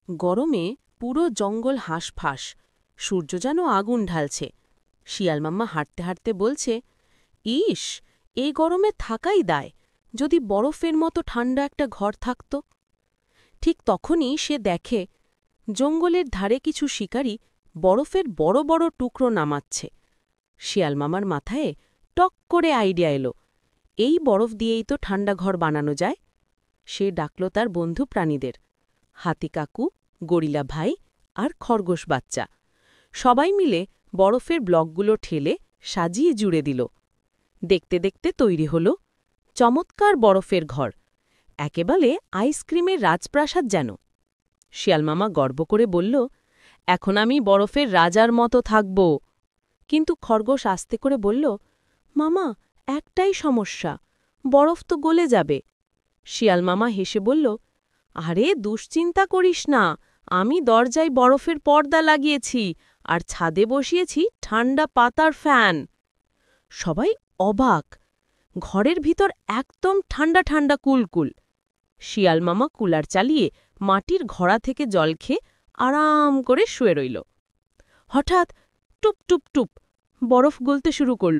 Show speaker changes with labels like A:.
A: গরমে পুরো জঙ্গল হাঁসফাঁস, সূর্য যেন আগুন ঢালছে। শিয়ালমাম্মা হাঁটতে হাঁটতে বলছে, ইস, এই গরমে থাকাই দায়, যদি বরফের মতো ঠান্ডা একটা ঘর থাকত। ঠিক তখনই সে দেখে জঙ্গলের ধারে কিছু শিকারী বরফের বড় বড় টুকরো নামাচ্ছে। শিয়ালমামার মাথায় টক করে আইডিয়া এলো, এই বরফ দিয়েই তো ঠান্ডা ঘর বানানো যায়। সে ডাকল তার বন্ধু প্রাণীদের, হাতি কাকু, গরিলা ভাই আর খরগোশ বাচ্চা। সবাই মিলে বরফের ব্লকগুলো ঠেলে সাজিয়ে জুড়ে দিল। দেখতে দেখতে তৈরি হল চমৎকার বরফের ঘর, একেবারে আইসক্রিমের রাজপ্রাসাদ যেন। শিয়ালমামা গর্ব করে বলল, এখন আমি বরফের রাজার মতো থাকব। কিন্তু খরগোশ আস্তে করে বলল, মামা, একটাই সমস্যা, বরফ তো গলে যাবে। শিয়ালমামা হেসে বলল, আরে দুশ্চিন্তা করিস না, আমি দরজায় বরফের পর্দা লাগিয়েছি আর ছাদে বসিয়েছি ঠান্ডা পাতার ফ্যান। সবাই অবাক, ঘরের ভিতর একদম ঠান্ডা ঠান্ডা কুলকুল। শিয়ালমামা কুলার চালিয়ে মাটির ঘড়া থেকে জল খেয়ে আরাম করে শুয়ে রইল। হঠাৎ টুপ টুপ টুপ বরফ গলতে শুরু করল।